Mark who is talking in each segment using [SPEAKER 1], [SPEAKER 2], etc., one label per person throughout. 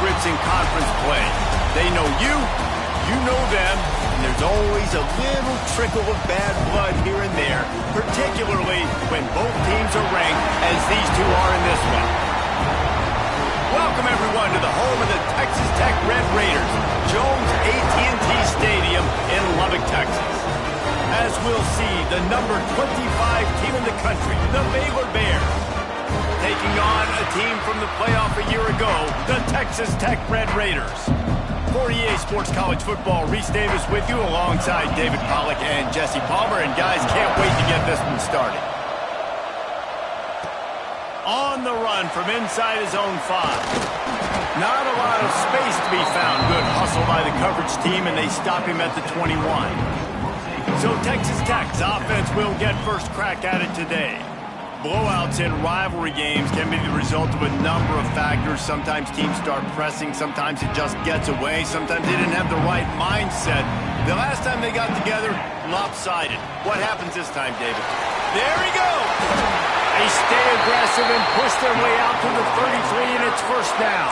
[SPEAKER 1] secrets in conference play. They know you, you know them, and there's always a little trickle of bad blood here and there, particularly when both teams are ranked as these two are in this one. Welcome, everyone, to the home of the Texas Tech Red Raiders, Jones AT&T Stadium in Lubbock, Texas. As we'll see, the number 25 team in the country, the Baylor Bears, taking on a team from the playoff a year ago, the Texas Tech Red Raiders. For EA Sports College Football, Reese Davis with you alongside David Pollack and Jesse Palmer. And guys, can't wait to get this one started. On the run from inside his own 5. Not a lot of space to be found. Good hustle by the coverage team, and they stop him at the 21. So Texas Tech's offense will get first crack at it today. Blowouts in rivalry games can be the result of a number of factors. Sometimes teams start pressing. Sometimes it just gets away. Sometimes they didn't have the right mindset. The last time they got together, lopsided. What happens this time, David? There he goes! They stay aggressive and push their way out to the 33, and it's first down.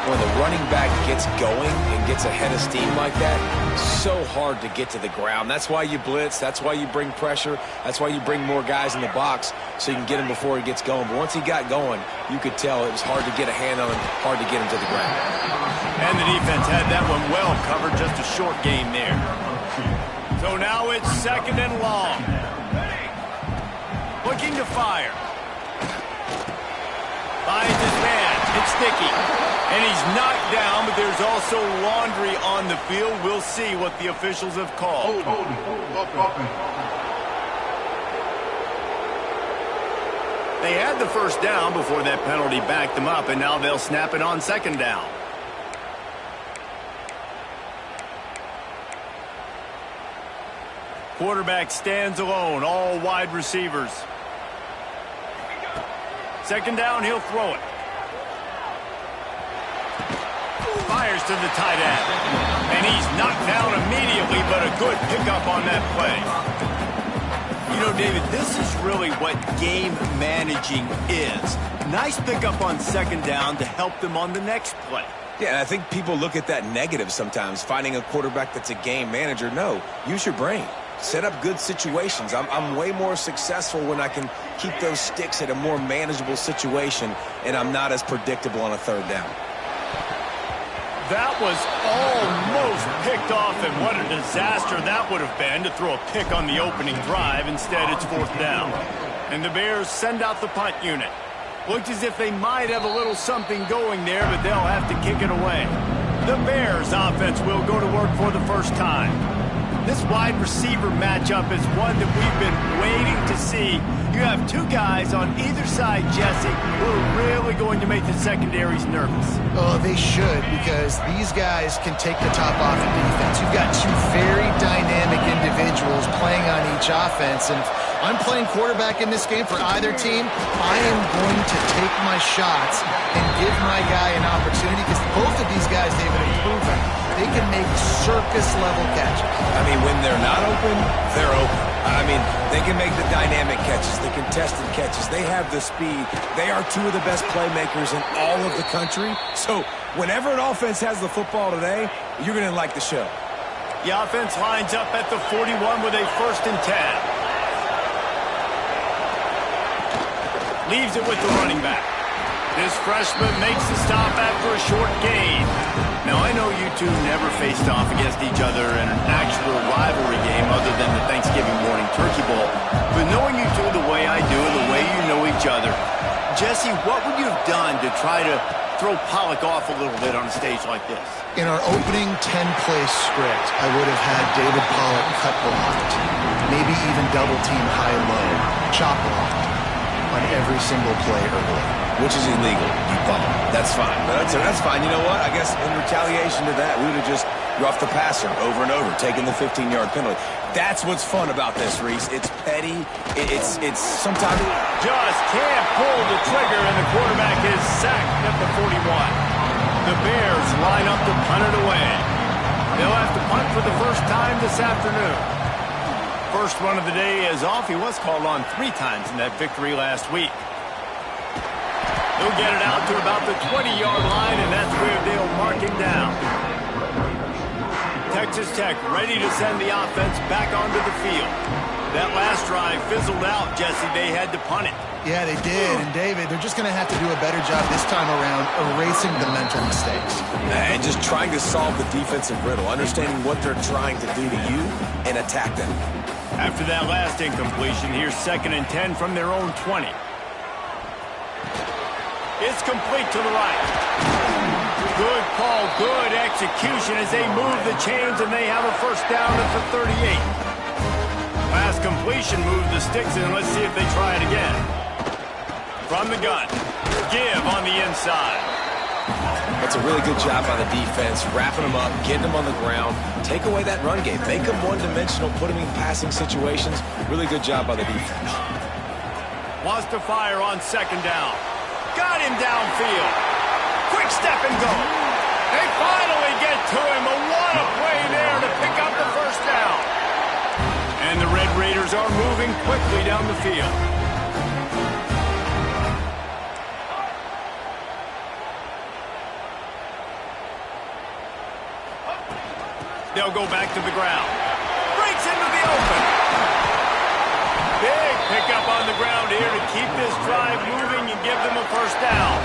[SPEAKER 2] When the running back gets going and gets ahead of steam like that, so hard to get to the ground. That's why you blitz. That's why you bring pressure. That's why you bring more guys in the box so you can get him before he gets going. But once he got going, you could tell it was hard to get a hand on him, hard to get him to the ground.
[SPEAKER 1] And the defense had that one well covered, just a short game there. So now it's second and long. Looking to fire. Finds his man. It's sticky. And he's knocked down, but there's also laundry on the field. We'll see what the officials have called. They had the first down before that penalty backed them up, and now they'll snap it on second down. Quarterback stands alone, all wide receivers. Second down, he'll throw it. Fires to the tight end. And he's knocked down immediately, but a good pickup on that play. You know, David, this is really what game managing is. Nice pickup on second down to help them on the next play.
[SPEAKER 2] Yeah, and I think people look at that negative sometimes, finding a quarterback that's a game manager. No, use your brain. Set up good situations. I'm way more successful when I can keep those sticks at a more manageable situation, and I'm not as predictable on a third down.
[SPEAKER 1] That was almost picked off, and what a disaster that would have been to throw a pick on the opening drive. Instead, it's fourth down. And the Bears send out the punt unit. Looks as if they might have a little something going there, but they'll have to kick it away. The Bears offense will go to work for the first time. This wide receiver matchup is one that we've been waiting to see. You have two guys on either side, Jesse, who are really going to make the secondaries nervous.
[SPEAKER 3] Oh, they should, because these guys can take the top off of defense. You've got two very dynamic individuals playing on each offense, and if I'm playing quarterback in this game for either team, I am going to take my shots and give my guy an opportunity, because both of these guys, they've been improving. They can make circus-level catches.
[SPEAKER 2] I mean, when they're not open, they're open. I mean, they can make the dynamic catches, the contested catches. They have the speed. They are two of the best playmakers in all of the country. So whenever an offense has the football today, you're going to like the show.
[SPEAKER 1] The offense lines up at the 41 with a 1st and 10. Leaves it with the running back. This freshman makes the stop after a short gain. Now, I know you two never faced off against each other in an actual rivalry game other than the Thanksgiving morning turkey bowl. But knowing you two the way I do and the way you know each other, Jesse, what would you have done to try to throw Pollack off a little bit on a stage like this?
[SPEAKER 3] In our opening 10-play script, I would have had David Pollack cut blocked, maybe even double-team high-low, chop blocked on every single play early.
[SPEAKER 2] Which is illegal, you bum. That's fine. But that's fine. You know what? I guess in retaliation to that, we would have just roughed the passer over and over, taking the 15-yard penalty. That's what's fun about this, Reese. It's petty. It's sometimes...
[SPEAKER 1] Just can't pull the trigger, and the quarterback is sacked at the 41. The Bears line up to punt it away. They'll have to punt for the first time this afternoon. First run of the day is off. He was called on 3 times in that victory last week. He'll get it out to about the 20-yard line, and that's where they'll mark him down. Texas Tech ready to send the offense back onto the field. That last drive fizzled out, Jesse. They had to punt it.
[SPEAKER 3] Yeah, they did. And, David, they're just going to have to do a better job this time around erasing the mental mistakes.
[SPEAKER 2] And just trying to solve the defensive riddle, understanding what they're trying to do to you and attack them.
[SPEAKER 1] After that last incompletion, here's 2nd and 10 from their own 20. It's complete to the right. Good call, good execution as they move the chains, and they have a first down at the 38. Last completion moved the sticks in. Let's see if they try it again. From the gun. Give on the inside.
[SPEAKER 2] That's a really good job by the defense, wrapping them up, getting them on the ground, take away that run game, make them one-dimensional, put them in passing situations. Really good job by the defense.
[SPEAKER 1] Wants to fire on 2nd down. Got him downfield. Quick step and go. They finally get to him. What a play there to pick up the first down. And the Red Raiders are moving quickly down the field. They'll go back to the ground. Breaks into the open. Big pickup on the ground here to keep this drive moving and give them a first down.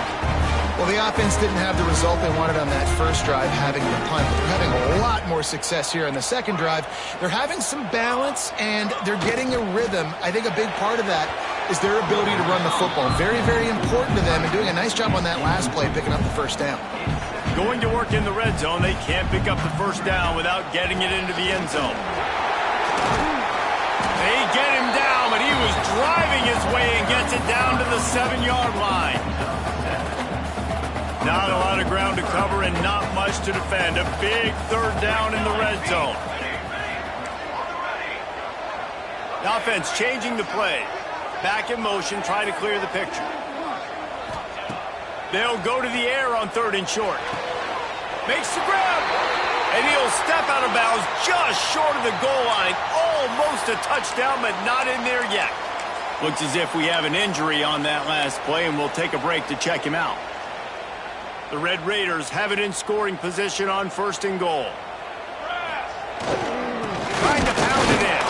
[SPEAKER 3] Well, the offense didn't have the result they wanted on that first drive, having the punt. But they're having a lot more success here on the second drive. They're having some balance, and they're getting a rhythm. I think a big part of that is their ability to run the football. Very, very important to them, and doing a nice job on that last play, picking up the first down.
[SPEAKER 1] Going to work in the red zone, they can't pick up the first down without getting it into the end zone. They get him down, but he was driving his way and gets it down to the 7-yard line. Not a lot of ground to cover and not much to defend. A big 3rd down in the red zone. The offense changing the play. Back in motion, try to clear the picture. They'll go to the air on 3rd and short. Makes the grab. And he'll step out of bounds just short of the goal line. Almost a touchdown, but not in there yet. Looks as if we have an injury on that last play, and we'll take a break to check him out. The Red Raiders have it in scoring position on 1st and goal. Trying to pound it in.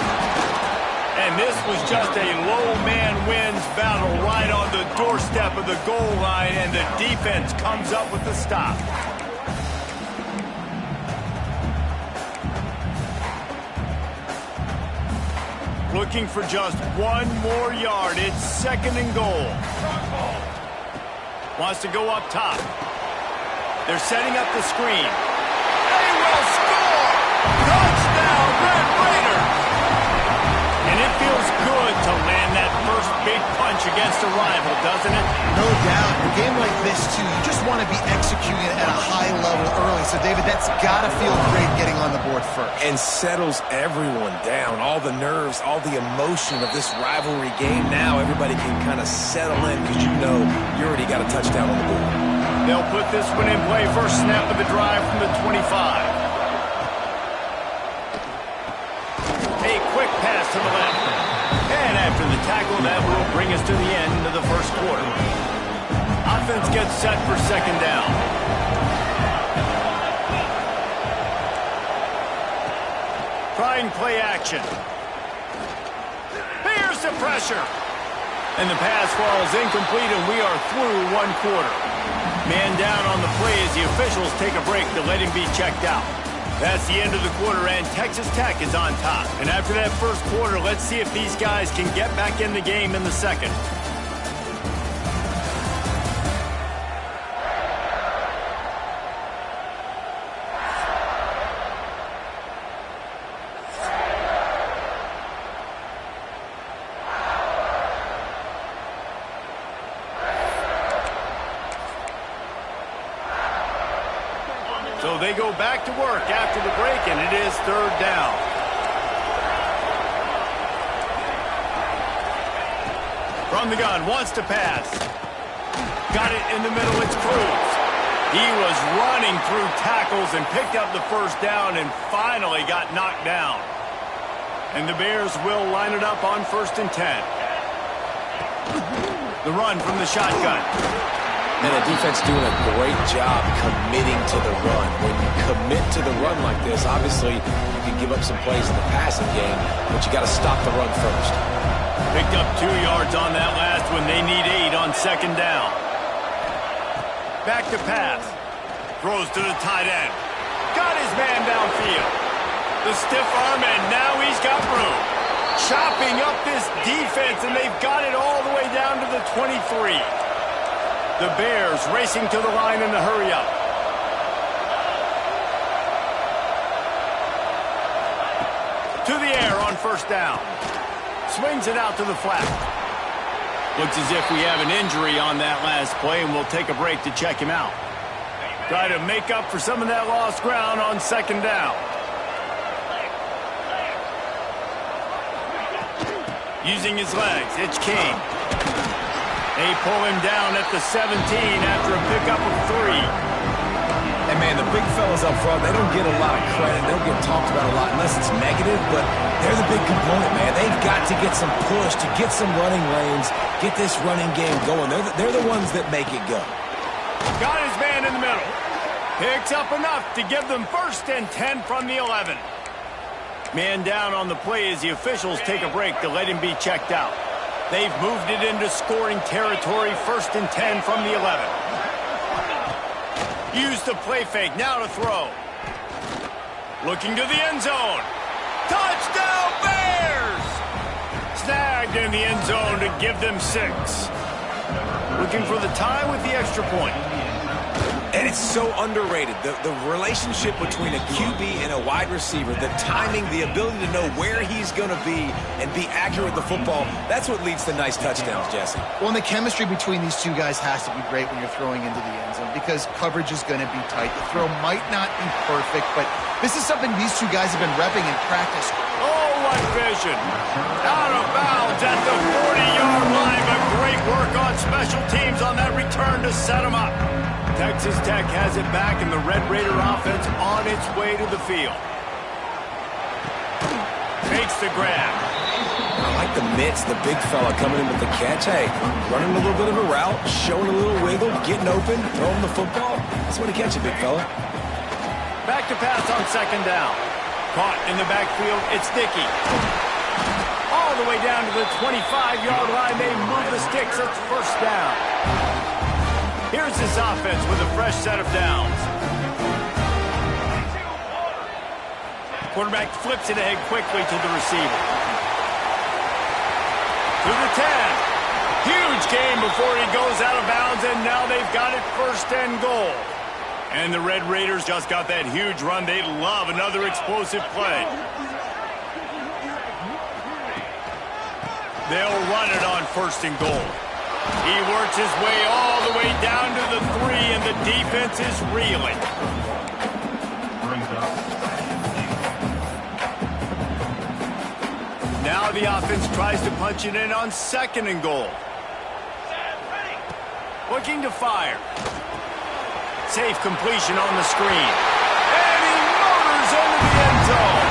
[SPEAKER 1] And this was just a low man wins battle right on the doorstep of the goal line, and the defense comes up with the stop. Looking for just 1 more yard. It's 2nd and goal. Wants to go up top. They're setting up the screen. They will score! Touchdown, Red Raiders! And it feels good to land that first big punch against a rival, doesn't it?
[SPEAKER 3] No doubt. In a game like this, too, you just want to be executing at a high level early. So, David, that's got to feel great getting on the board first.
[SPEAKER 2] And settles everyone down. All the nerves, all the emotion of this rivalry game. Now everybody can kind of settle in because you know you already got a touchdown on the board.
[SPEAKER 1] They'll put this one in play. First snap of the drive from the 25. A quick pass to the left. And after the tackle, that will bring us to the end of the first quarter. Offense gets set for 2nd down. Trying play action. Here's the pressure. And the pass falls incomplete, and we are through 1 quarter. Man down on the play as the officials take a break to let him be checked out. That's the end of the quarter, and Texas Tech is on top. And after that first quarter, let's see if these guys can get back in the game in the second. So they go back to work after the break, and it is 3rd down. From the gun, wants to pass. Got it in the middle, it's Cruz. He was running through tackles and picked up the first down and finally got knocked down. And the Bears will line it up on 1st and 10. The run from the shotgun.
[SPEAKER 2] And the defense doing a great job committing to the run. When you commit to the run like this, obviously you can give up some plays in the passing game, but you got to stop the run first.
[SPEAKER 1] Picked up 2 yards on that last one. They need 8 on second down. Back to pass. Throws to the tight end. Got his man downfield. The stiff arm, and now he's got room. Chopping up this defense, and they've got it all the way down to the 23. The Bears racing to the line in the hurry-up. To the air on first down. Swings it out to the flat. Looks as if we have an injury on that last play, and we'll take a break to check him out. Try to make up for some of that lost ground on second down. Using his legs, it's King. They pull him down at the 17 after a pickup of 3.
[SPEAKER 2] And, man, the big fellas up front, they don't get a lot of credit. They don't get talked about a lot unless it's negative, but they're the big component, man. They've got to get some push, to get some running lanes, get this running game going. They're the ones that make it go.
[SPEAKER 1] Got his man in the middle. Picks up enough to give them 1st and 10 from the 11. Man down on the play as the officials take a break to let him be checked out. They've moved it into scoring territory, 1st and 10 from the 11. Use the play fake, now to throw. Looking to the end zone. Touchdown Bears! Snagged in the end zone to give them 6. Looking for the tie with the extra point.
[SPEAKER 2] And it's so underrated. The relationship between a QB and a wide receiver, the timing, the ability to know where he's going to be and be accurate with the football, that's what leads to nice touchdowns, Jesse.
[SPEAKER 3] Well, and the chemistry between these two guys has to be great when you're throwing into the end zone because coverage is going to be tight. The throw might not be perfect, but this is something these two guys have been repping in practice.
[SPEAKER 1] Oh, what vision. Out of bounds at the 40-yard line, but great work on special teams on that return to set them up. Texas Tech has it back, and the Red Raider offense on its way to the field. Makes the grab.
[SPEAKER 2] I like the mitts, the big fella coming in with the catch. Hey, running a little bit of a route, showing a little wiggle, getting open, throwing the football. That's when he catch it, big fella.
[SPEAKER 1] Back to pass on second down. Caught in the backfield, it's Dickey. All the way down to the 25-yard line. They move the sticks. It's 1st down. Here's this offense with a fresh set of downs. Quarterback flips it ahead quickly to the receiver. To the 10. Huge gain before he goes out of bounds, and now they've got it 1st and goal. And the Red Raiders just got that huge run. They love another explosive play. They'll run it on 1st and goal. He works his way all the way down to the 3, and the defense is reeling. Now the offense tries to punch it in on 2nd and goal. Looking to fire. Safe completion on the screen. And he motors into the end zone.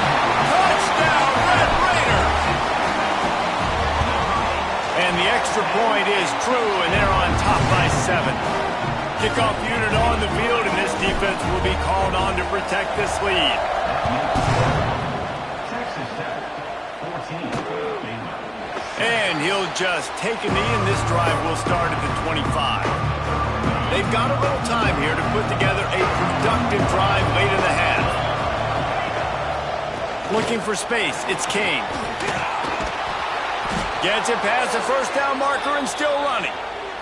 [SPEAKER 1] Touchdown, Red Raiders! And the extra point is true, and they're on top by 7. Kickoff unit on the field, and this defense will be called on to protect this lead. And he'll just take a knee, and this drive will start at the 25. They've got a little time here to put together a productive drive late in the half. Looking for space, it's King. Gets it past the 1st down marker and still running.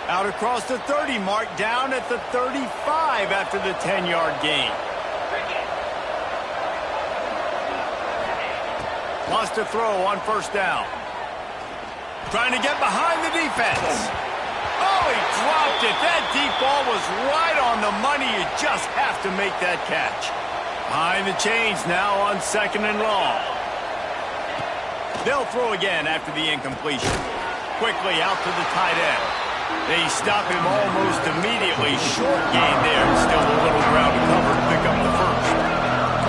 [SPEAKER 1] Out across the 30 mark, down at the 35 after the 10-yard gain. Lost a throw on 1st down. Trying to get behind the defense. Oh, he dropped it. That deep ball was right on the money. You just have to make that catch. Behind the chains now on 2nd and long. They'll throw again after the incompletion. Quickly out to the tight end. They stop him almost immediately. Short gain there. Still a little ground to cover to pick up the 1st.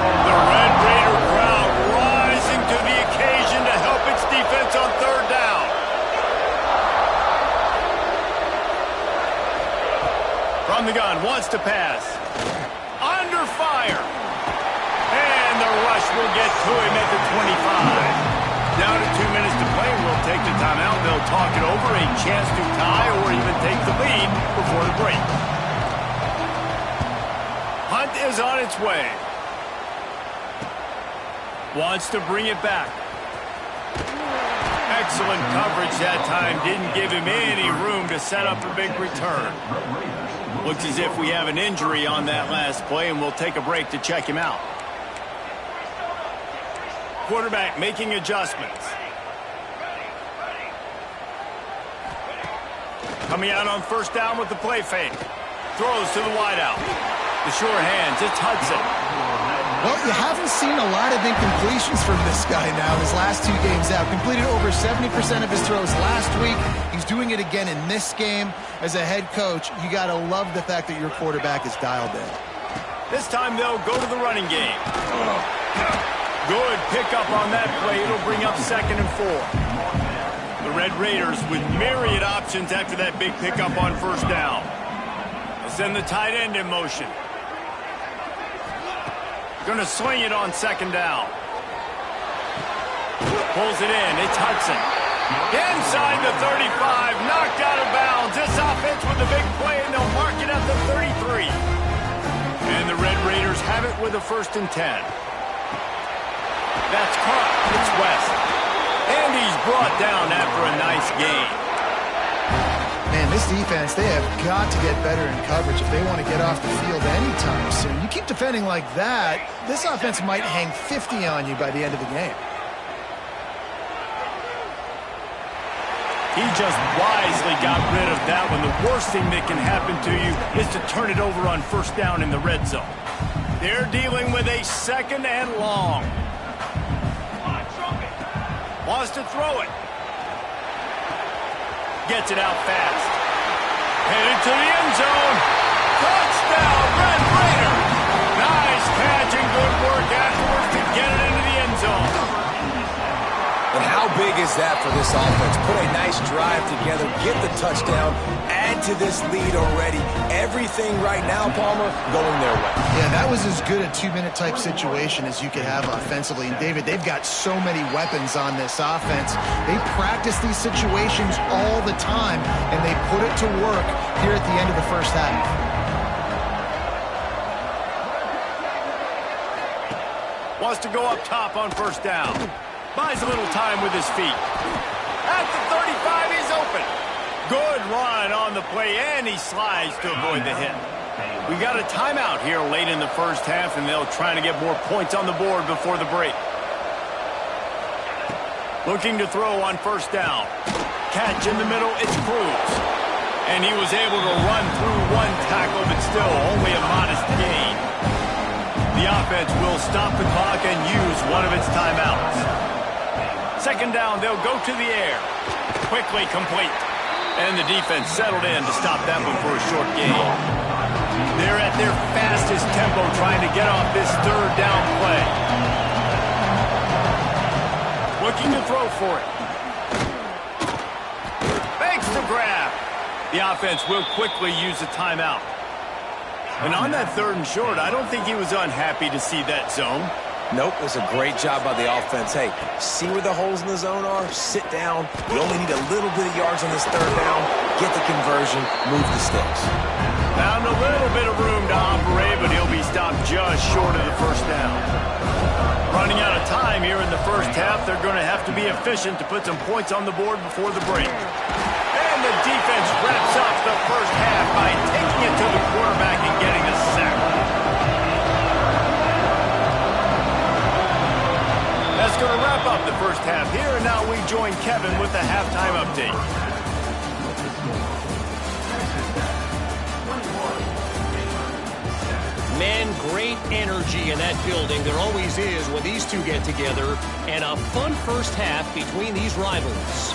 [SPEAKER 1] The Red Raider crowd rising to the occasion to help its defense on 3rd down. the gun, wants to pass. Under fire. And the rush will get to him at the 25. Down to 2 minutes to play. We'll take the timeout. They'll talk it over. A chance to tie or even take the lead before the break. Hunt is on its way. Wants to bring it back. Excellent coverage that time. Didn't give him any room to set up a big return. Looks as if we have an injury on that last play, and we'll take a break to check him out. Quarterback making adjustments. Coming out on first down with the play fake. Throws to the wideout. The sure hands, it's Hudson.
[SPEAKER 3] Well, you haven't seen a lot of incompletions from this guy now his last 2 games out. Completed over 70% of his throws last week. He's doing it again in this game. As a head coach, you got to love the fact that your quarterback is dialed in.
[SPEAKER 1] This time they'll go to the running game. Good pickup on that play. It'll bring up 2nd and 4. The Red Raiders with myriad options after that big pickup on first down. They'll send the tight end in motion. Going to swing it on 2nd down. Pulls it in. It's Hudson. Inside the 35. Knocked out of bounds. This offense with the big play, and they'll mark it at the 33. And the Red Raiders have it with a 1st and 10. That's caught. It's West. And he's brought down after a nice gain.
[SPEAKER 3] Man, this defense, they have got to get better in coverage if they want to get off the field anytime soon. You keep defending like that, this offense might hang 50 on you by the end of the game.
[SPEAKER 1] He just wisely got rid of that one. The worst thing that can happen to you is to turn it over on first down in the red zone. They're dealing with a 2nd and long. Wants to throw it. Gets it out fast. Headed to the end zone. Touchdown, Red Raider. Nice catch and good work afterwards to get it into the end zone.
[SPEAKER 2] And how big is that for this offense? Put a nice drive together, get the touchdown, add to this lead already. Everything right now, Palmer, going their way.
[SPEAKER 3] Yeah, that was as good a 2-minute type situation as you could have offensively. And David, they've got so many weapons on this offense. They practice these situations all the time, and they put it to work here at the end of the first half.
[SPEAKER 1] Wants to go up top on first down. Buys a little time with his feet. At the 35, he's open. Good run on the play, and he slides to avoid the hit. We got a timeout here late in the first half, and they'll try to get more points on the board before the break. Looking to throw on first down. Catch in the middle, it's Cruz. And he was able to run through one tackle, but still only a modest gain. The offense will stop the clock and use one of its timeouts. 2nd down, they'll go to the air. Quickly complete. And the defense settled in to stop that one for a short gain. They're at their fastest tempo trying to get off this 3rd down play. Looking to throw for it. Makes the grab. The offense will quickly use a timeout. And on that 3rd and short, I don't think he was unhappy to see that zone.
[SPEAKER 2] Nope, it was a great job by the offense. Hey, see where the holes in the zone are? Sit down. You only need a little bit of yards on this 3rd down. Get the conversion. Move the sticks.
[SPEAKER 1] Found a little bit of room to operate, but he'll be stopped just short of the first down. Running out of time here in the first half, they're going to have to be efficient to put some points on the board before the break. And the defense wraps up the first half by taking it to the quarterback and getting the sack. That's going to wrap up the first half here, and now we join Kevin with the halftime update.
[SPEAKER 4] Man, great energy in that building. There always is when these two get together, and a fun first half between these rivals.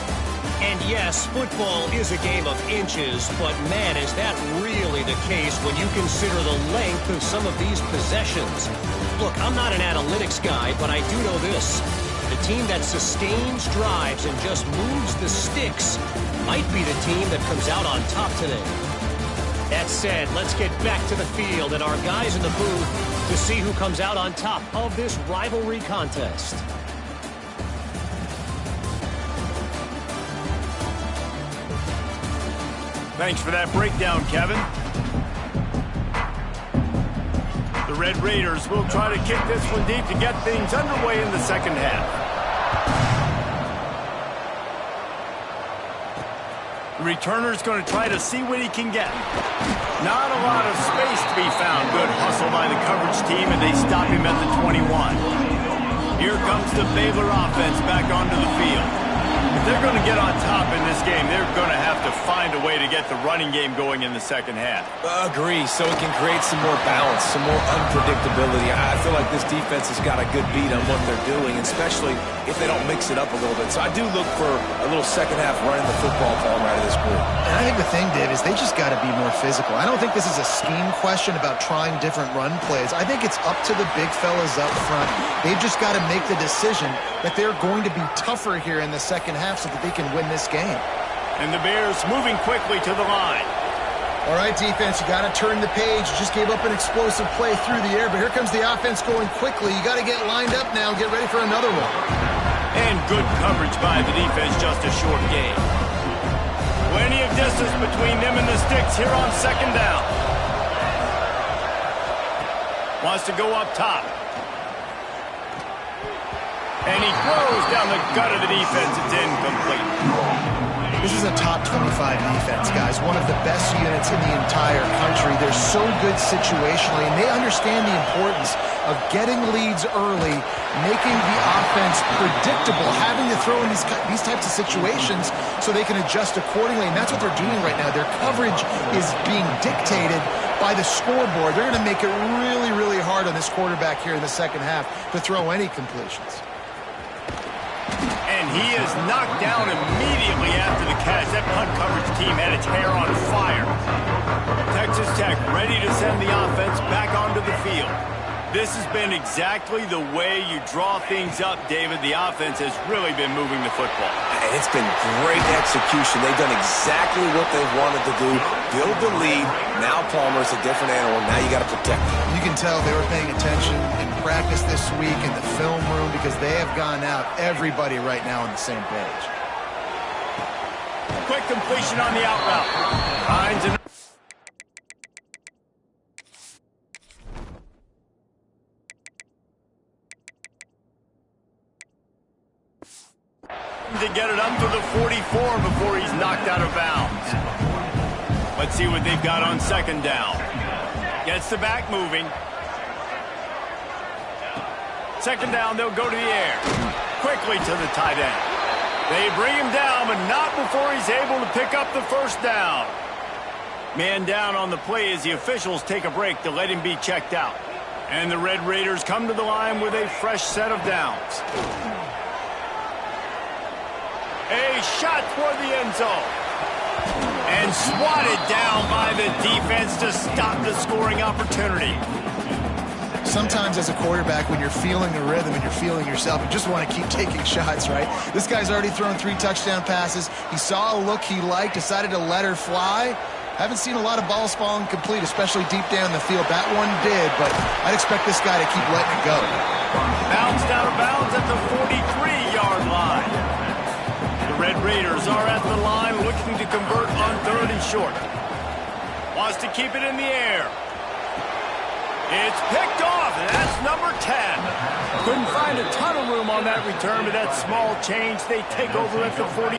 [SPEAKER 4] And yes, football is a game of inches, but man, is that really the case when you consider the length of some of these possessions. Look, I'm not an analytics guy, but I do know this. The team that sustains drives and just moves the sticks might be the team that comes out on top today. That said, let's get back to the field and our guys in the booth to see who comes out on top of this rivalry contest.
[SPEAKER 1] Thanks for that breakdown, Kevin. The Red Raiders will try to kick this one deep to get things underway in the second half. The returner's going to try to see what he can get. Not a lot of space to be found. Good hustle by the coverage team, and they stop him at the 21. Here comes the Baylor offense back onto the field. If they're going to get on top in this game, they're going to have to find a way to get the running game going in the second half.
[SPEAKER 2] Agree, so it can create some more balance, some more unpredictability. I feel like this defense has got a good beat on what they're doing, especially if they don't mix it up a little bit. So I do look for a little second half running the football ball right of this group.
[SPEAKER 3] And I think the thing, Dave, is they just got to be more physical. I don't think this is a scheme question about trying different run plays. I think it's up to the big fellas up front. They've just got to make the decision that they're going to be tougher here in the second half so that they can win this game.
[SPEAKER 1] And the Bears moving quickly to the line.
[SPEAKER 3] All right, defense, you got to turn the page. You just gave up an explosive play through the air, but here comes the offense going quickly. You got to get lined up now and get ready for another one.
[SPEAKER 1] And good coverage by the defense, just a short gain. Plenty of distance between them and the sticks here on second down. Wants to go up top. And he throws down the gut of the defense. It's incomplete.
[SPEAKER 3] This is a top 25 defense, guys. One of the best units in the entire country. They're so good situationally, and they understand the importance of getting leads early, making the offense predictable, having to throw in these types of situations so they can adjust accordingly, and that's what they're doing right now. Their coverage is being dictated by the scoreboard. They're going to make it really, really hard on this quarterback here in the second half to throw any completions.
[SPEAKER 1] And he is knocked down immediately after the catch. That punt coverage team had its hair on fire. Texas Tech ready to send the offense back onto the field. This has been exactly the way you draw things up, David. The offense has really been moving the football.
[SPEAKER 2] And it's been great execution. They've done exactly what they've wanted to do. Build the lead. Now Palmer's a different animal. Now you got to protect him.
[SPEAKER 3] You can tell they were paying attention in practice this week in the film room because they have gone out, everybody right now on the same page.
[SPEAKER 1] Quick completion on the out route. Finds an to get it up to the 44 before he's knocked out of bounds. Let's see what they've got on second down. Gets the back moving. Second down, they'll go to the air. Quickly to the tight end. They bring him down, but not before he's able to pick up the first down. Man down on the play as the officials take a break to let him be checked out. And the Red Raiders come to the line with a fresh set of downs. A shot toward the end zone. And swatted down by the defense to stop the scoring opportunity.
[SPEAKER 3] Sometimes as a quarterback, when you're feeling the rhythm and you're feeling yourself, you just want to keep taking shots, right? This guy's already thrown 3 touchdown passes. He saw a look he liked, decided to let her fly. Haven't seen a lot of balls falling complete, especially deep down the field. That one did, but I'd expect this guy to keep letting it go.
[SPEAKER 1] Bounced out of bounds at the 43-yard line. The Red Raiders are at the line looking to convert on 3rd and short. Wants to keep it in the air. It's picked off, and that's number 10. Couldn't find a ton of room on that return, but that small change, they take over at the 40.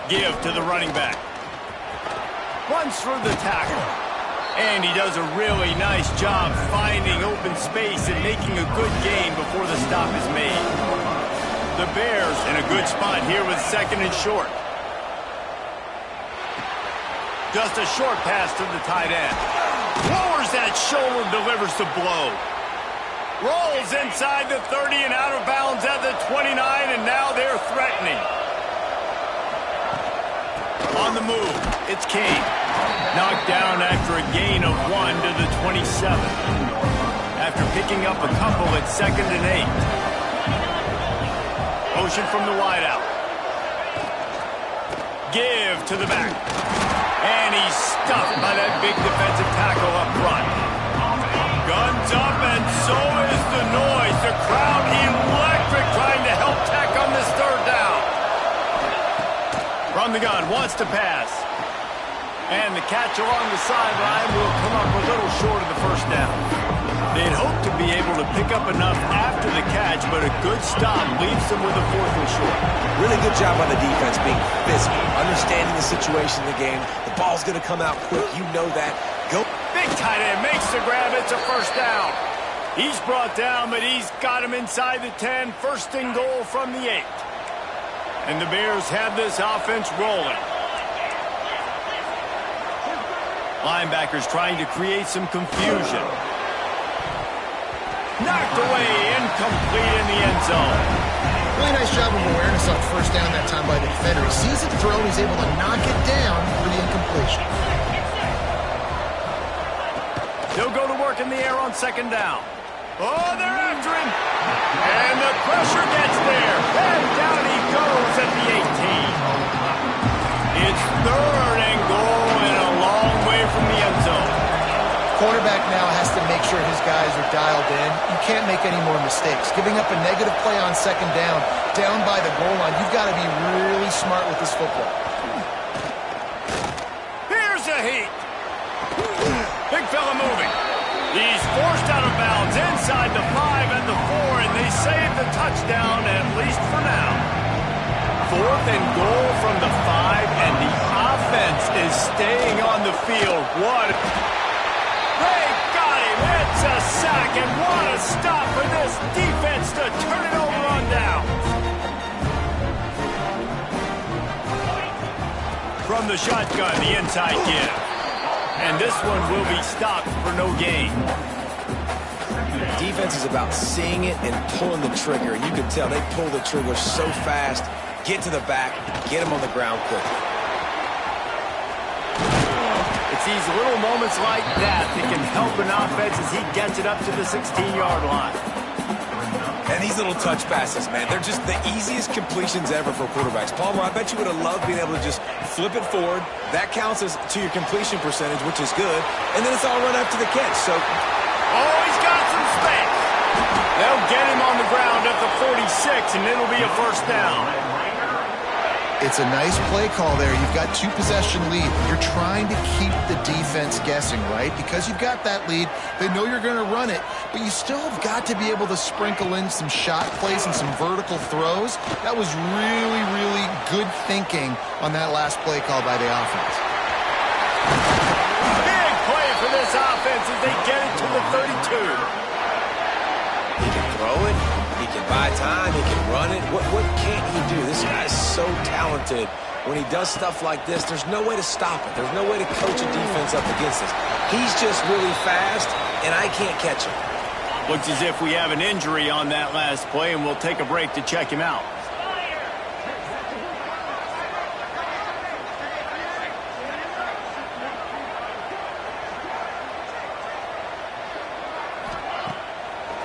[SPEAKER 1] Give to the running back. Runs through the tackle. And he does a really nice job finding open space and making a good gain before the stop is made. The Bears in a good spot here with 2nd and short. Just a short pass to the tight end. Lowers that shoulder, delivers the blow. Rolls inside the 30 and out of bounds at the 29, and now they're threatening. On the move, it's Kane. Knocked down after a gain of 1 to the 27. After picking up a couple at 2nd and 8. Motion from the wideout. Give to the back. And he's stuffed by that big defensive tackle up front. Guns up, and so is the noise. The crowd electric, trying to help Tech on this 3rd down. From the gun, wants to pass. And the catch along the sideline will come up a little short of the 1st down. They'd hoped to be able to pick up enough after the catch, but a good stop leaves them with a 4th and short.
[SPEAKER 2] Really good job on the defense being physical, understanding the situation in the game. The ball's going to come out quick. You know that. Go.
[SPEAKER 1] Big tight end makes the grab. It's a 1st down. He's brought down, but he's got him inside the 10. 1st and goal from the 8. And the Bears have this offense rolling. Linebackers trying to create some confusion. Knocked away, incomplete in the end zone.
[SPEAKER 3] Really nice job of awareness on 1st down that time by the defender. He sees it throw, he's able to knock it down for the incompletion.
[SPEAKER 1] They'll go to work in the air on 2nd down. Oh, they're after him. And the pressure gets there. And down he goes at the 18. It's 3rd and goal and a long way from the end zone.
[SPEAKER 3] Quarterback now has to make sure his guys are dialed in. You can't make any more mistakes. Giving up a negative play on 2nd down by the goal line, you've got to be really smart with this football.
[SPEAKER 1] Here's a heat. Big fella moving. He's forced out of bounds inside the 5 and the 4, and they save the touchdown, at least for now. 4th and goal from the 5, and the offense is staying on the field. What? They got him. It's a sack, and what a stop for this defense to turn it over on down. From the shotgun, the inside give. And this one will be stopped for no gain.
[SPEAKER 2] Defense is about seeing it and pulling the trigger. And you can tell they pull the trigger so fast, get to the back, get him on the ground quickly.
[SPEAKER 1] It's these little moments like that that can help an offense as he gets it up to the 16-yard line.
[SPEAKER 2] And these little touch passes, man, they're just the easiest completions ever for quarterbacks. Palmer, I bet you would have loved being able to just flip it forward. That counts as to your completion percentage, which is good. And then it's all run after the catch. So,
[SPEAKER 1] oh, he's got some space. They'll get him on the ground at the 46, and it'll be a 1st down.
[SPEAKER 3] It's a nice play call there. You've got 2-possession lead. You're trying to keep the defense guessing, right? Because you've got that lead, they know you're going to run it, but you still have got to be able to sprinkle in some shot plays and some vertical throws. That was really, really good thinking on that last play call by the offense.
[SPEAKER 1] Big play for this offense as they get it to the 32.
[SPEAKER 2] He can throw it. He can buy time. He can run it. What can't he do? This guy's so talented. When he does stuff like this, there's no way to stop it. There's no way to coach a defense up against this. He's just really fast, and I can't catch him.
[SPEAKER 1] Looks as if we have an injury on that last play, and we'll take a break to check him out.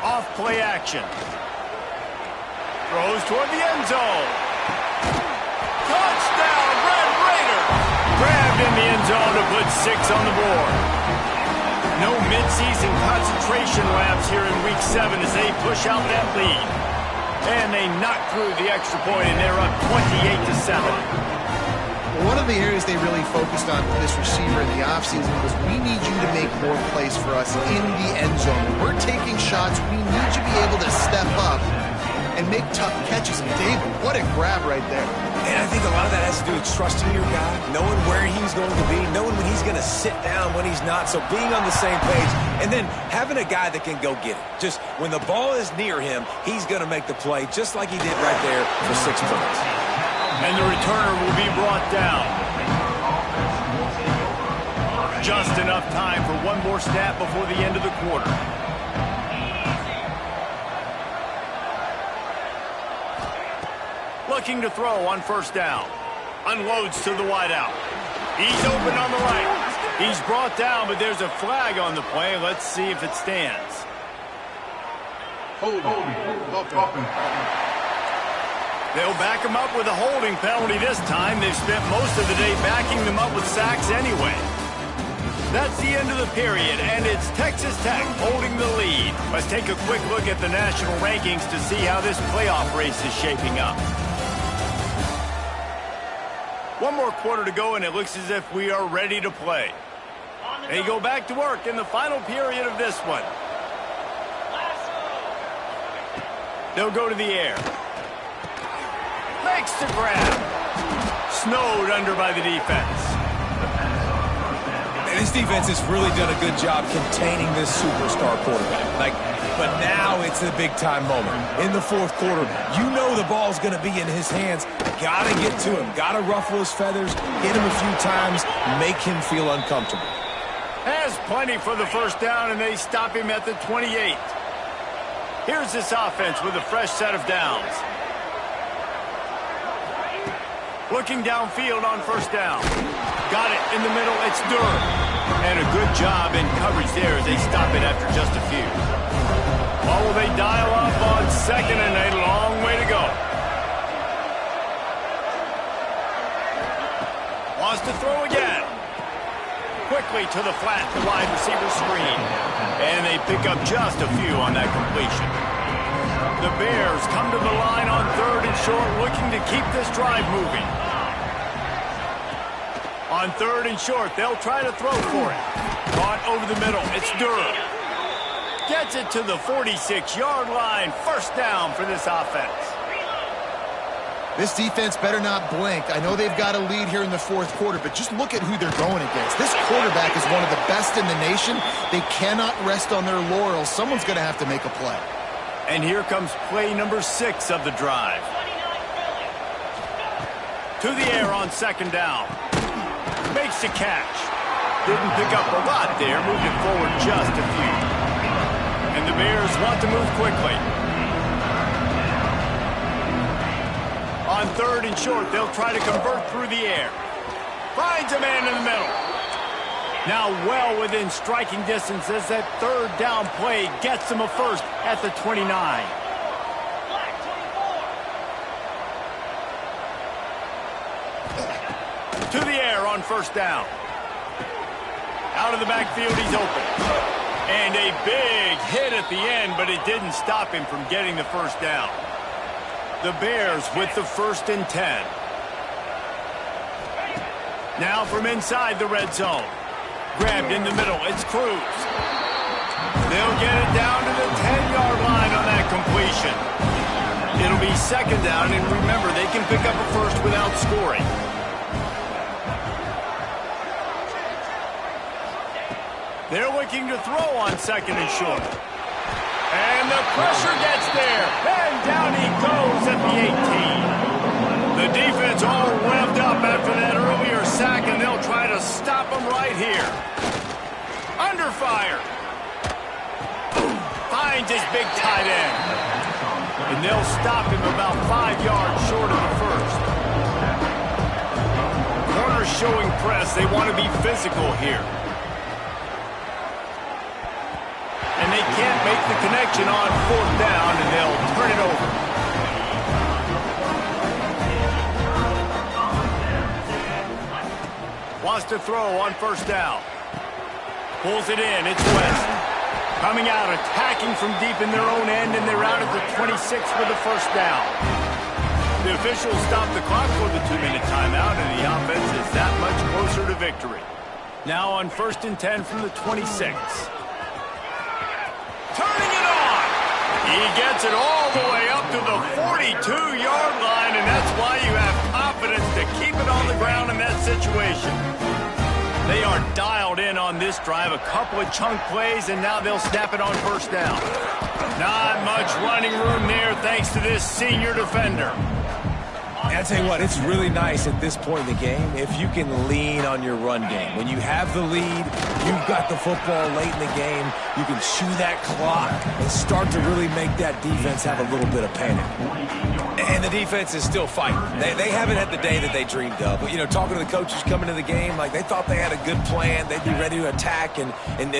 [SPEAKER 1] Off play action. Throws toward the end zone. Touchdown, Red Raider! Grabbed in the end zone to put 6 on the board. No midseason concentration laps here in Week 7 as they push out that lead. And they knock through the extra point, and they're up 28-7.
[SPEAKER 3] One of the areas they really focused on with this receiver in the offseason was we need you to make more plays for us in the end zone. When we're taking shots, we need you to be able to step up and make tough catches. And David, what a grab right there.
[SPEAKER 2] And I think a lot of that has to do with trusting your guy, knowing where he's going to be, knowing when he's going to sit down, when he's not. So being on the same page, and then having a guy that can go get it. Just when the ball is near him, he's going to make the play just like he did right there for 6 points.
[SPEAKER 1] And the returner will be brought down. Just enough time for one more snap before the end of the quarter. Looking to throw on 1st down. Unloads to the wideout. He's open on the right. He's brought down, but there's a flag on the play. Let's see if it stands.
[SPEAKER 5] Holding.
[SPEAKER 1] They'll back him up with a holding penalty this time. They've spent most of the day backing them up with sacks anyway. That's the end of the period, and it's Texas Tech holding the lead. Let's take a quick look at the national rankings to see how this playoff race is shaping up. One more quarter to go, and it looks as if we are ready to play. They go back to work in the final period of this one. They'll go to the air. Makes the grab. Snowed under by the defense.
[SPEAKER 2] And this defense has really done a good job containing this superstar quarterback. But now it's the big-time moment. In the fourth quarter, you know the ball's going to be in his hands. Got to get to him. Got to ruffle his feathers, hit him a few times, make him feel uncomfortable.
[SPEAKER 1] Has plenty for the first down, and they stop him at the 28. Here's this offense with a fresh set of downs. Looking downfield on first down. Got it in the middle. It's Durham. And a good job in coverage there as they stop it after just a few. Or will they dial up on second and a long way to go? Wants to throw again. Quickly to the flat, the wide receiver screen. And they pick up just a few on that completion. The Bears come to the line on third and short, looking to keep this drive moving. On third and short, they'll try to throw for it. Caught over the middle. It's Durham. Gets it to the 46-yard line. First down for this offense.
[SPEAKER 3] This defense better not blink. I know they've got a lead here in the fourth quarter, but just look at who they're going against. This quarterback is one of the best in the nation. They cannot rest on their laurels. Someone's going to have to make a play.
[SPEAKER 1] And here comes play number 6 of the drive. To the air on second down. Makes the catch. Didn't pick up a lot there. Moved it forward just a few. And the Bears want to move quickly. On third and short, they'll try to convert through the air. Finds a man in the middle. Now well within striking distance as that third down play gets them a first at the 29. To the air on first down. Out of the backfield, he's open. And a big hit at the end, but it didn't stop him from getting the first down. The Bears with the 1st and 10. Now from inside the red zone. Grabbed in the middle. It's Cruz. They'll get it down to the 10-yard line on that completion. It'll be second down, and remember, they can pick up a first without scoring. They're looking to throw on second and short. And the pressure gets there. And down he goes at the 18. The defense all revved up after that earlier sack, and they'll try to stop him right here. Under fire. Finds his big tight end. And they'll stop him about 5 yards short of the first. Corner showing press. They want to be physical here. And they can't make the connection on fourth down, and they'll turn it over. Wants to throw on first down. Pulls it in. It's West. Coming out, attacking from deep in their own end, and they're out at the 26 for the first down. The officials stop the clock for the 2-minute timeout, and the offense is that much closer to victory. Now on 1st and 10 from the 26. Turning it on. He gets it all the way up to the 42-yard line, and that's why you have confidence to keep it on the ground in that situation. They are dialed in on this drive. A couple of chunk plays, and now they'll snap it on first down. Not much running room there thanks to this senior defender.
[SPEAKER 2] I tell you what, it's really nice at this point in the game if you can lean on your run game. When you have the lead, you've got the football late in the game, you can chew that clock and start to really make that defense have a little bit of panic. And the defense is still fighting. They haven't had the day that they dreamed of. But, you know, talking to the coaches coming into the game, like they thought they had a good plan. They'd be ready to attack and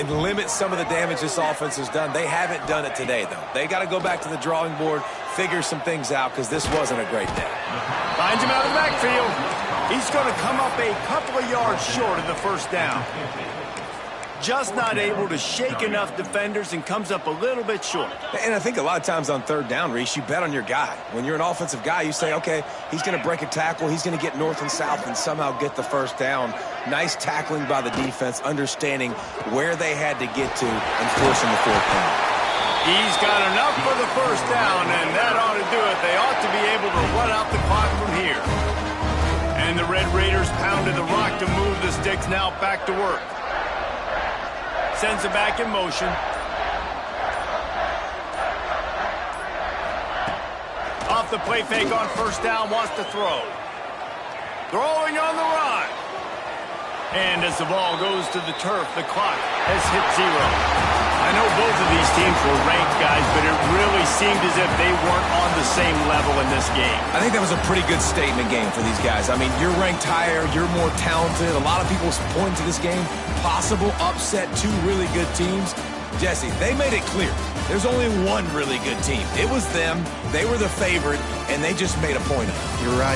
[SPEAKER 2] limit some of the damage this offense has done. They haven't done it today, though. They got to go back to the drawing board, figure some things out, because this wasn't a great day.
[SPEAKER 1] Finds him out of the backfield. He's going to come up a couple of yards short of the first down. Just not able to shake enough defenders and comes up a little bit short.
[SPEAKER 2] And I think a lot of times on third down, Reese, you bet on your guy. When you're an offensive guy, you say, okay, he's going to break a tackle, he's going to get north and south and somehow get the first down. Nice tackling by the defense, understanding where they had to get to and forcing the fourth down.
[SPEAKER 1] He's got enough for the first down, and that ought to do it. They ought to be able to run out the clock from here. And the Red Raiders pounded the rock to move the sticks, now back to work. Sends it back in motion. Off the play fake on first down, wants to throw. Throwing on the run. And as the ball goes to the turf, the clock has hit 0. I know both of these teams were ranked, guys, but it really seemed as if they weren't on the same level in this game.
[SPEAKER 2] I think that was a pretty good statement game for these guys. I mean, you're ranked higher, you're more talented. A lot of people point to this game, possible upset, two really good teams. Jesse, they made it clear. There's only one really good team. It was them. They were the favorite, and they just made a point of it.
[SPEAKER 3] You're right.